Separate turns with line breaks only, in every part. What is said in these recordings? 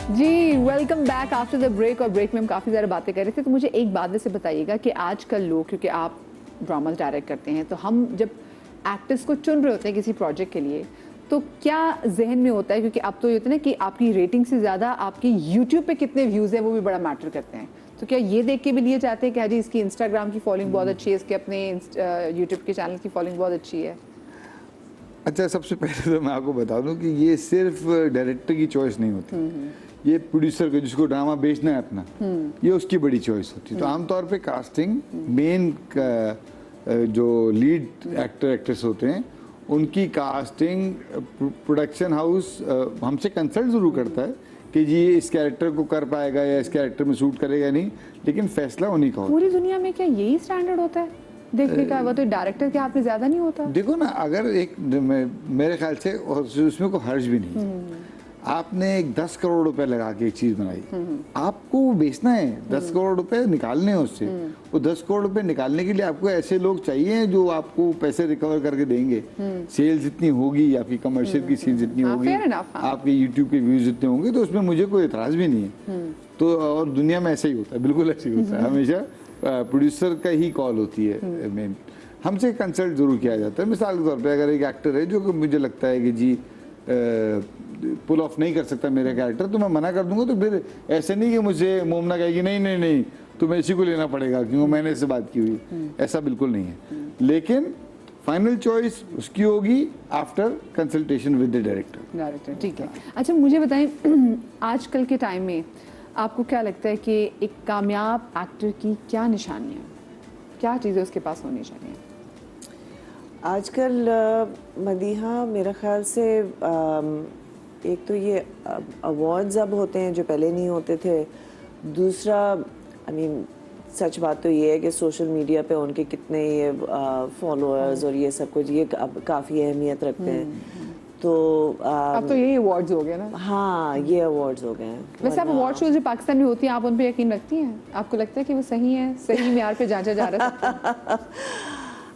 Ji welcome back after the break. और break में हम काफ़ी ज़्यादा बातें कर रहे थे, तो मुझे एक बात वैसे बताइएगा कि आजकल लोग, क्योंकि आप ड्रामा डायरेक्ट करते हैं, तो हम जब एक्टर्स को चुन रहे होते हैं किसी प्रोजेक्ट के लिए, तो क्या जहन में होता है, क्योंकि अब तो ये होता है ना कि आपकी रेटिंग से ज़्यादा आपकी यूट्यूब पे कितने व्यूज़ हैं वो भी बड़ा मैटर करते हैं, तो क्या ये देख के भी लिए जाते हैं कि हाँ जी इसकी इंस्टाग्राम की फॉलोइंग बहुत अच्छी है, इसके अपने यूट्यूब के चैनल की फॉलोइंग बहुत अच्छी है?
अच्छा, सबसे पहले तो मैं आपको बता दूं कि ये सिर्फ डायरेक्टर की चॉइस नहीं होती, ये प्रोड्यूसर को जिसको ड्रामा बेचना है अपना, ये उसकी बड़ी चॉइस होती है। तो आमतौर पे कास्टिंग मेन जो लीड एक्टर एक्ट्रेस होते हैं उनकी कास्टिंग प्रोडक्शन हाउस हमसे कंसल्ट ज़रूर करता है कि जी इस कैरेक्टर को कर पाएगा या इस कैरेक्टर में सूट करेगा नहीं, लेकिन फैसला उन्हीं का होता है।
पूरी दुनिया में क्या यही स्टैंडर्ड होता है देखने का? वो तो डायरेक्टर के हाथ में ज्यादा नहीं होता?
देखो ना, अगर एक मेरे ख्याल से और उसमें कोई हर्ज भी नहीं है, आपने एक 10 करोड़ रुपए लगा के एक चीज बनाई, आपको वो बेचना है, 10 करोड़ रुपए निकालने हैं उससे। वो 10 करोड़ रुपए निकालने के लिए आपको ऐसे लोग चाहिए जो आपको पैसे रिकवर करके देंगे। सेल्स जितनी होगी, आपकी कमर्शियल की सेल्स जितनी होगी, आपके यूट्यूब के व्यूज जितने होंगे, तो उसमें मुझे कोई एतराज भी नहीं है। तो और दुनिया में ऐसा ही होता है, बिल्कुल ऐसे ही होता है। हमेशा प्रोड्यूसर का ही कॉल होती है मेन, हमसे कंसल्ट जरूर किया जाता है। मिसाल के तौर पे अगर एक एक्टर है जो कि मुझे लगता है कि जी पुल ऑफ नहीं कर सकता मेरा कैरेक्टर, तो मैं मना कर दूंगा। तो फिर ऐसे नहीं कि मुझे मोमना कहेगी नहीं नहीं नहीं तुम्हें इसी को लेना पड़ेगा क्योंकि मैंने इससे बात की हुई, ऐसा बिल्कुल नहीं है। लेकिन फाइनल चॉइस उसकी होगी after consultation with the director.
ठीक है। अच्छा मुझे बताएं, आजकल के टाइम में आपको क्या लगता है कि एक कामयाब एक्टर की क्या निशानियाँ, क्या चीज़ें उसके पास होनी चाहिए?
आजकल मदीहा मेरे ख्याल से एक तो ये अवार्ड्स अब होते हैं जो पहले नहीं होते थे। दूसरा सच बात तो ये है कि सोशल मीडिया पे उनके कितने ये फॉलोअर्स और ये सब कुछ, ये अब काफ़ी अहमियत रखते हैं। तो
अब तो यही अवार्ड्स हो गए ना?
हाँ, ये अवार्ड्स हो गए हैं।
वैसे आप अवार्ड शोज जो पाकिस्तान में होती हैं, आप उन पे यकीन रखती हैं? आपको लगता है कि वो सही है, सही म्यार पे जांचा जा रहा है?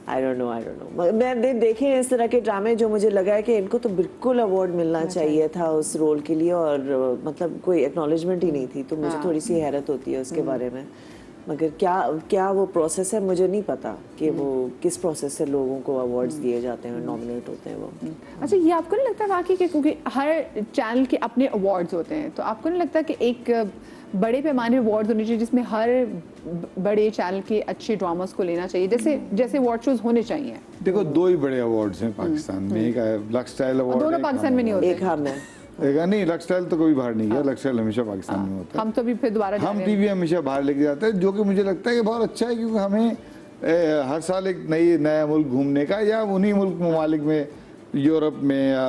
I don't know। मैंने देखे हैं इस तरह के ड्रामे जो मुझे लगा है कि इनको तो बिल्कुल अवार्ड मिलना चाहिए था उस रोल के लिए, और मतलब कोई एक्नॉलेजमेंट ही नहीं थी। तो मुझे थोड़ी सी हैरत होती है उसके बारे में, मगर क्या वो प्रोसेस है मुझे नहीं पता कि वो किस प्रोसेस से लोगों को अवार्ड्स दिए जाते हैं, नॉमिनेट होते हैं वो। अच्छा,
ये आपको नहीं लगता वाकई कि क्योंकि हर चैनल के अपने अवार्ड्स होते हैं, तो आपको नहीं लगता कि एक बड़े पैमाने अवार्ड्स होने चाहिए जिसमें हर बड़े चैनल के अच्छे ड्रामास को लेना चाहिए, जैसे अवार्ड शोज होने चाहिए?
देखो, दो ही बड़े अवार्ड्स हैं पाकिस्तान में, एक लक्स स्टाइल अवार्ड,
दोनों पाकिस्तान में नहीं होते।
एक हम है,
नहीं, लक्स स्टाइल तो कभी बाहर नहीं गया, लक्स स्टाइल हमेशा पाकिस्तान में होता है।
हम तो भी फिर दोबारा
हम टीवी हमेशा बाहर लेके जाते हैं, जो कि मुझे लगता है कि बहुत अच्छा है, क्योंकि हमें हर साल एक नया मुल्क घूमने का या उन्हीं मुल्क ममालिक में, यूरोप में या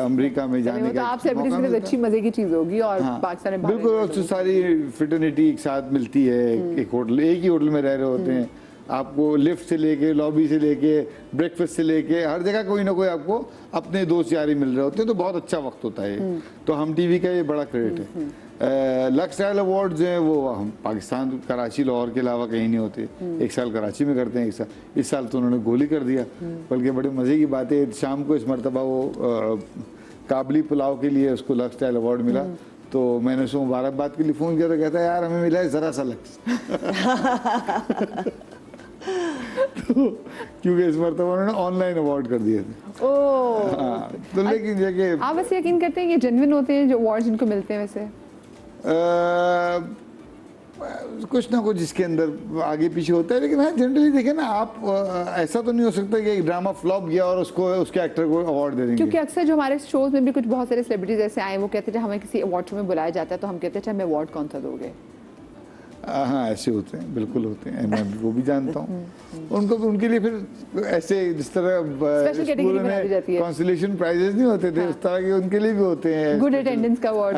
अमेरिका में जाने का
आप सेलिब्रिटीज के लिए अच्छी मजे की चीज होगी। और पाकिस्तान में
बिल्कुल सारी फ्रेटर्निटी एक साथ मिलती है, एक ही होटल में रह रहे होते हैं। आपको लिफ्ट से लेके, लॉबी से लेके, ब्रेकफास्ट से लेके, हर जगह कोई ना कोई आपको अपने दोस्त यारी मिल रहे होते हैं, तो बहुत अच्छा वक्त होता है। तो हम टीवी का ये बड़ा क्रेडिट है। लक्स स्टाइल अवार्ड्स हैं वो हम पाकिस्तान, कराची, लाहौर के अलावा कहीं नहीं होते। एक साल कराची में करते हैं, इस साल तो उन्होंने गोली कर दिया। बल्कि बड़े मज़े की बात है, शाम को इस मरतबा वो काबली पुलाव के लिए उसको लक्स स्टाइल अवार्ड मिला। तो मैंने उसको मुबारकबाद के लिए फ़ोन किया, तो कहता है यार हमें मिला है ज़रा सा लक्स। क्योंकि इस मरतबा उन्होंने ऑनलाइन अवार्ड कर दिए थे। तो लेकिन जगह
आप वैसे यकीन करते हैं कि जेन्युइन होते हैं जो अवार्ड्स जिनको मिलते हैं? वैसे
कुछ ना कुछ जिसके अंदर आगे पीछे होता है, लेकिन हाँ जनरली देखें ना आप, ऐसा तो नहीं हो सकता कि एक ड्रामा फ्लॉप गया और उसके एक्टर को अवार्ड दे देंगे।
क्योंकि अक्सर जो हमारे शोज में भी कुछ बहुत सारे सेलिब्रिटीज ऐसे आए, वो कहते हैं हमें किसी अवार्ड शो में बुलाया जाता है तो हम कहते हैं हमें अवार्ड कौन सा दोगे?
हाँ, ऐसे होते हैं, बिल्कुल होते हैं, मैं वो भी जानता हूँ। उनको उनके लिए फिर ऐसे जिस तरह स्कूल में कंसोलेशन प्राइजेस नहीं होते थे, उस तरह के उनके लिए भी होते हैं।
गुड अटेंडेंस का अवार्ड,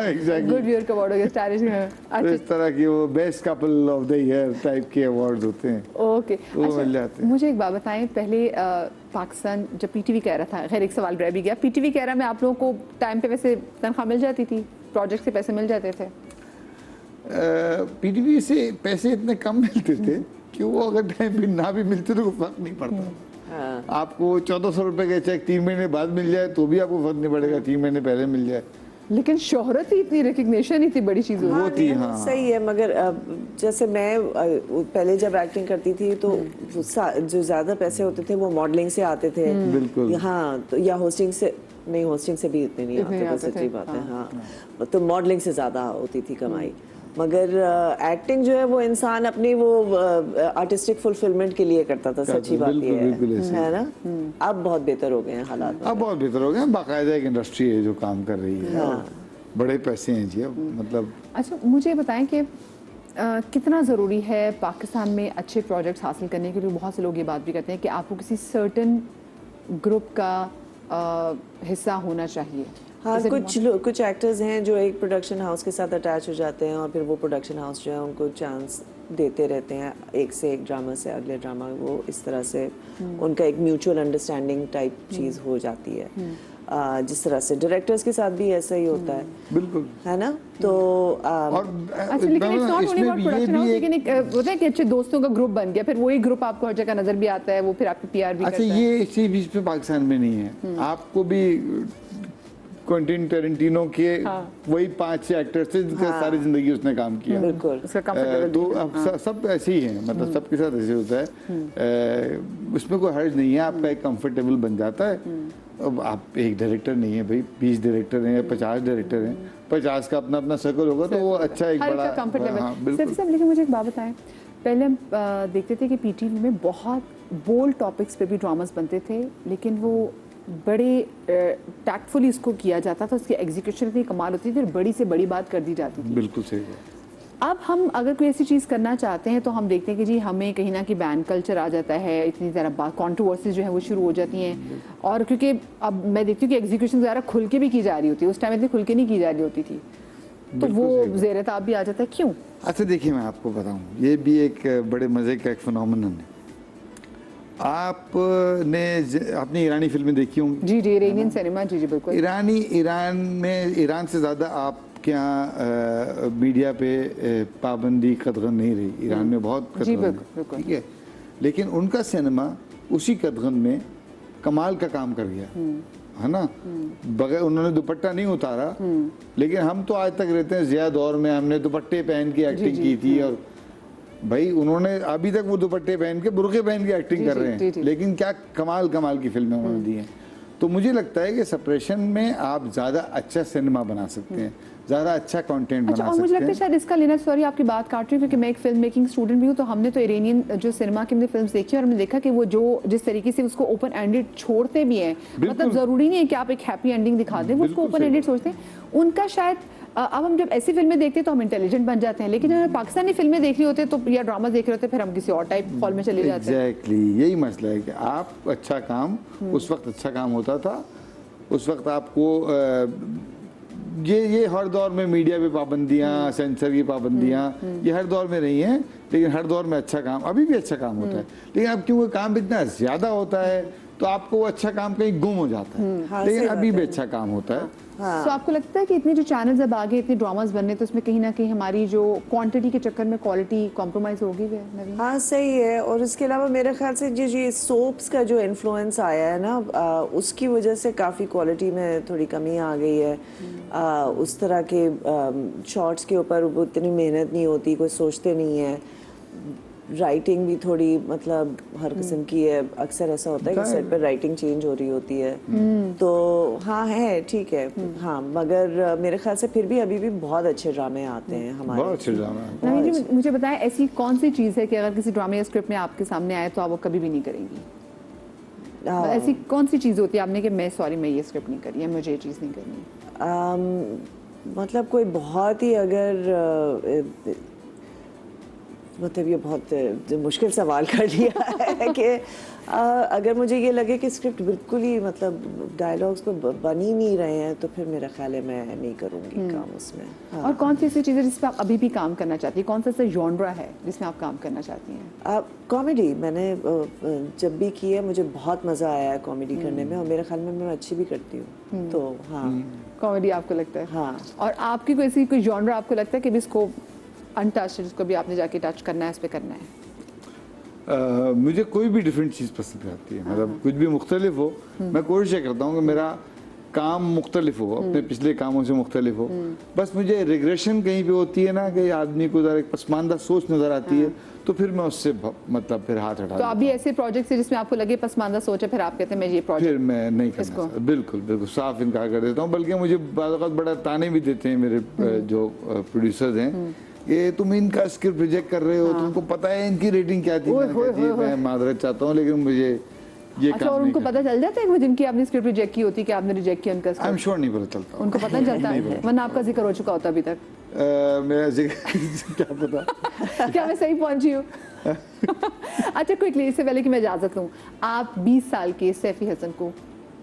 एग्जैक्टली,
गुड व्यूअर का अवार्ड हो गया, स्टाइलिश में
इस तरह की वो best couple of the year type के अवार्ड्स होते हैं।
ओके,
वो मिल जाते हैं।
मुझे एक बात बताएं, पहले पाकिस्तान जब पीटीवी कह रहा था, खैर एक सवाल रह भी गया, पीटीवी कह रहा में आप लोगों को टाइम पे वैसे तनख्वाह मिल जाती थी, प्रोजेक्ट से पैसे मिल जाते थे?
पीटीवी से पैसे इतने कम मिलते थे कि वो अगर टाइम पे ना भी मिलते तो फर्क नहीं पड़ता। आपको 1400 रुपए का चेक 3 महीने बाद मिल जाए तो भी आपको फर्क नहीं पड़ेगा, 3 महीने पहले मिल जाए।
लेकिन शोहरत ही इतनी, रिकग्निशन इतनी बड़ी चीज़ होती है।
वो थी,
नहीं,
हाँ।
सही है, मगर जैसे मैं पहले जब एक्टिंग करती थी तो जो ज्यादा पैसे होते थे वो मॉडलिंग से आते थे।
बिल्कुल।
हाँ, तो या होस्टिंग से नहीं, होस्टिंग से भी इतने नहीं
इतने
आते थे,
आते
सच्ची
थे,
बात है। हाँ, तो मॉडलिंग से ज्यादा होती थी कमाई। मगर एक्टिंग जो है वो इंसान अपनी वो आर्टिस्टिक फुलफिलमेंट के लिए करता था, सच्ची बात
बिल्कुल,
ये
बिल्कुल ऐसे।
है ना। अब बहुत बेहतर हो गए हैं हालात।
अब बहुत बेहतर हो गया, बाकायदा एक इंडस्ट्री है जो काम कर रही है।
हाँ।
बड़े पैसे हैं जी अब, मतलब
अच्छा, मुझे बताएं कि कितना ज़रूरी है पाकिस्तान में अच्छे प्रोजेक्ट्स हासिल करने के लिए। बहुत से लोग ये बात भी कहते हैं कि आपको किसी सर्टन ग्रुप का हिस्सा होना चाहिए।
हाँ,
जैसे
कुछ एक्टर्स हैं जो एक प्रोडक्शन हाउस के साथ अटैच हो जाते हैं और फिर वो प्रोडक्शन हाउस जो है उनको चांस देते रहते हैं, एक से एक ड्रामा से अगले ड्रामा, वो इस तरह से उनका एक म्यूचुअल अंडरस्टैंडिंग टाइप चीज़ हो जाती है। जिस तरह से डायरेक्टर्स के साथ भी ऐसा ही होता है,
बिल्कुल।
है ना। तो
और
अच्छा, लेकिन it's not only about production house, लेकिन एक होता है कि अच्छे दोस्तों का ग्रुप बन गया, फिर वही ग्रुप आपको हर जगह नजर भी आता है, वो फिर आपकी पीआर भी
अच्छा,
करता है।
ये इसी बीच पे पाकिस्तान में नहीं है। आपको भी क्विंटिन टेरेंटिनो के वही 5-6 एक्टर्स थे जिनका सारी जिंदगी उसने काम किया।
बिल्कुल
उसका comfortable
तो अब सब ऐसे ही हैं, मतलब सबके साथ ऐसे होता है। उसमें कोई हर्ज नहीं है, आपका एक कंफर्टेबल बन जाता है। अब आप एक डायरेक्टर नहीं है भाई, 20 डायरेक्टर हैं या 50 डायरेक्टर हैं, 50 का अपना अपना सर्कल होगा तो वो अच्छा एक
हर
बड़ा
का कंफर्टेबल।
हाँ, बिल्कुल।
सब, लेकिन मुझे एक बात बताएं, पहले हम देखते थे कि पीटीवी में बहुत बोल्ड टॉपिक्स पे भी ड्रामास बनते थे, लेकिन वो बड़े टैक्टफुली इसको किया जाता था, उसकी एग्जीक्यूशन इतनी कमाल होती थी और बड़ी से बड़ी बात कर दी जाती थी।
बिल्कुल सही है।
अब हम अगर कोई ऐसी चीज़ करना चाहते हैं तो हम देखते हैं कि जी हमें कहीं ना कहीं बैन कल्चर आ जाता है, इतनी ज़्यादा बात कॉन्ट्रोवर्सीज जो है वो शुरू हो जाती हैं। और क्योंकि अब मैं देखती हूँ कि एग्जीक्यूशन ज़्यादा खुल के भी की जा रही होती है, उस टाइम इतनी खुल के नहीं की जा रही होती थी, तो वो ज़ेर ताब भी आ जाता है। क्यों?
अच्छा देखिए, मैं आपको बताऊं, ये भी एक बड़े मज़े का एक फिनोमेनन है। आपने अपनी ईरानी फिल्में देखी होंगी।
जी जी, इरानियन सिनेमा, जी जी बिल्कुल।
ईरान से ज़्यादा आपके यहाँ मीडिया पे पाबंदी कदगन नहीं रही। ईरान में बहुत
जी
कदगन
बिल्कुल,
है, ठीक है, लेकिन उनका सिनेमा उसी कदगन में कमाल का काम कर गया, है ना। बगैर उन्होंने दुपट्टा नहीं उतारा, लेकिन हम तो आज तक रहते हैं जिया दौर में, हमने दुपट्टे पहन के एक्टिंग की थी। और भाई उन्होंने अभी तक वो दुपट्टे पहन के बुर्के पहन के एक्टिंग कर रहे हैं, लेकिन क्या कमाल कमाल की फिल्में उन्होंने दी हैं। तो मुझे लगता है कि सेपरेशन में आप ज़्यादा अच्छा सिनेमा बना सकते हैं, ज़्यादा अच्छा कंटेंट
अच्छा,
बना
और मुझे
सकते
लगता है
हैं।
शायद इसका लेना, सॉरी आपकी बात काट रही हूँ क्योंकि मैं एक फिल्म मेकिंग स्टूडेंट भी हूँ, तो हमने तो इरानियन जो सिनेमा की हमने फिल्म्स देखी और हमने देखा कि वो जो जिस तरीके से उसको ओपन एंडेड छोड़ते भी हैं, मतलब ज़रूरी नहीं है कि आप एक हैप्पी एंडिंग दिखा दें, वो उसको ओपन एंडेड छोड़ते हैं। उनका शायद अब हम जब ऐसी फिल्में देखते हैं तो हम इंटेलिजेंट बन जाते हैं, लेकिन जब पाकिस्तानी फिल्में देख रही होते हैं तो या ड्रामा देख रहे होते हैं, फिर हम किसी और टाइप हॉल में चले जाते हैं।
एग्जैक्टली यही मसला है कि आप अच्छा काम, उस वक्त अच्छा काम होता था, उस वक्त आपको ये हर दौर में मीडिया पे पाबंदियां, सेंसर की पाबंदियां, ये हर दौर में नहीं है, लेकिन हर दौर में अच्छा काम, अभी भी अच्छा काम होता है। लेकिन अब क्योंकि काम इतना ज़्यादा होता है तो आपको वो अच्छा काम कहीं गुम हो जाता है।
हाँ,
लेकिन
सही
अभी
बात
भी
है।
अच्छा काम होता है।
हाँ।
तो आपको लगता है कि इतने जो चैनल्स अब आगे, इतने ड्रामास बनने, तो उसमें कहीं ना कहीं हमारी जो क्वांटिटी के चक्कर में क्वालिटी कॉम्प्रोमाइज होगी नवीन?
हाँ, सही है। और इसके अलावा मेरे ख्याल से जी सोप्स का जो इन्फ्लुएंस आया है ना, उसकी वजह से काफ़ी क्वालिटी में थोड़ी कमी आ गई है। उस तरह के शॉर्ट्स के ऊपर वो इतनी मेहनत नहीं होती, कोई सोचते नहीं है। राइटिंग भी थोड़ी मतलब हर किस्म की है, अक्सर ऐसा होता है कि सेट पर राइटिंग चेंज हो रही होती है। तो हाँ है, ठीक है, हाँ, मगर मेरे ख्याल से फिर भी अभी भी बहुत अच्छे ड्रामे आते हैं हमारे।
बहुत अच्छे ड्रामा है।
नवीन जी, मुझे बताएं ऐसी कौन सी चीज़ है कि अगर किसी ड्रामे या स्क्रिप्ट में आपके सामने आए तो आप वो कभी भी नहीं करेंगी? ऐसी कौन सी चीज़ होती है आपने कि मैं सॉरी मैं ये स्क्रिप्ट नहीं करी है, मुझे ये चीज़ नहीं करनी?
मतलब कोई बहुत ही अगर मतलब ये बहुत मुश्किल सवाल कर लिया है कि अगर मुझे ये लगे कि स्क्रिप्ट बिल्कुल ही मतलब डायलॉग्स को बन ही नहीं रहे हैं तो फिर मेरा ख्याल है मैं नहीं करूँगी काम उसमें। हाँ।
और कौन सी ऐसी चीज़ है जिस पर आप अभी भी काम करना चाहती हैं? कौन सा ऐसा जॉनरा है जिसमें आप काम करना चाहती हैं?
कॉमेडी मैंने जब भी की है मुझे बहुत मज़ा आया है कॉमेडी करने में, और मेरे ख्याल में मैं अच्छी भी करती हूँ। तो हाँ,
कॉमेडी आपको लगता है?
हाँ।
और आपकी कोई ऐसी कोई जॉनरा आपको लगता है कि भी इसको अनटच है, जिसको भी आपने जाके टच करना है, इस पे करना है?
मुझे कोई भी डिफरेंट चीज़ पसंद आती है, मतलब कुछ भी मुख्तलिफ हो, मैं कोशिश करता हूँ कि मेरा काम मुख्तलिफ हो, अपने पिछले कामों से मुख्तलिफ हो। बस मुझे रिग्रेशन कहीं पे होती है ना कि आदमी को ज़रा एक पसमानदा सोच नज़र आती है, तो फिर मैं उससे मतलब फिर हाथ हटा
तो अभी ऐसे प्रोजेक्ट है जिसमें आपको लगे पसमानदा सोच है, फिर आप कहते हैं मैं ये प्रोजेक्ट
फिर मैं नहीं करना चाहता। बिल्कुल बिल्कुल साफ इनकार कर देता हूँ। बल्कि मुझे बाद वक़्त बड़ा ताने भी देते हैं मेरे जो प्रोड्यूसर्स हैं, ये तुम इनका स्क्रिप्ट रिजेक्ट कर रहे हो, तुमको पता है इनकी रेटिंग क्या थी। मैंने कहा, जी मैं माजरत चाहता हूँ, लेकिन मुझे ये
अच्छा,
काम
और
नहीं
उनको पता चल जाता है जिनकी आपने स्क्रिप्ट रिजेक्ट की होती है कि आपने रिजेक्ट किया उनका
आई एम
स्क्रिप्ट?
श्योर नहीं पता चलता।
उनको पता नहीं चलता है, वरना आपका जिक्र हो चुका होता अभी तक।
मेरा जिक्र क्या पता।
क्या मैं सही पहुंची हूँ? अच्छा, क्विकली इससे पहले कि मैं इजाज़त लूँ, आप 20 साल के सैफी हसन को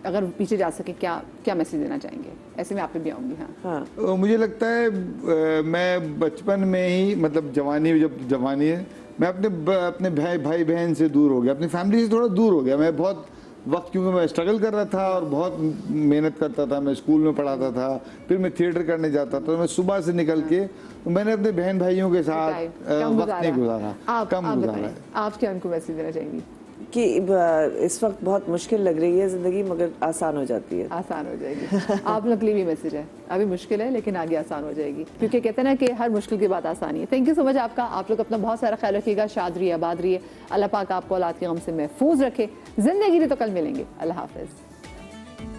अगर पीछे जा सके क्या क्या मैसेज देना चाहेंगे? ऐसे में आप पे भी आऊँगी। हाँ,
मुझे लगता है मैं बचपन में ही मतलब जवानी है, मैं अपने भाई बहन से दूर हो गया, अपनी फैमिली से थोड़ा दूर हो गया। मैं बहुत वक्त, क्योंकि मैं स्ट्रगल कर रहा था और बहुत मेहनत करता था, मैं स्कूल में पढ़ाता था, फिर मैं थिएटर करने जाता था, मैं सुबह से निकल के मैंने अपने बहन भाइयों के साथ वक्त नहीं गुजारा, कम गुजारा।
आप क्या उनको मैसेज देना चाहेंगी?
कि इस वक्त बहुत मुश्किल लग रही है ज़िंदगी, मगर आसान हो जाती है।
आसान हो जाएगी। आप लोग के लिए भी मैसेज है, अभी मुश्किल है लेकिन आगे आसान हो जाएगी, क्योंकि कहते हैं ना कि हर मुश्किल के बाद आसानी है। थैंक यू सो मच आपका। आप लोग अपना बहुत सारा ख्याल रखिएगा, शाद रहिए, आबाद रहिए। अल्लाह पाक आपको औलाद के गम से महफूज रखे। जिंदगी में तो कल मिलेंगे। अल्लाह हाफिज़।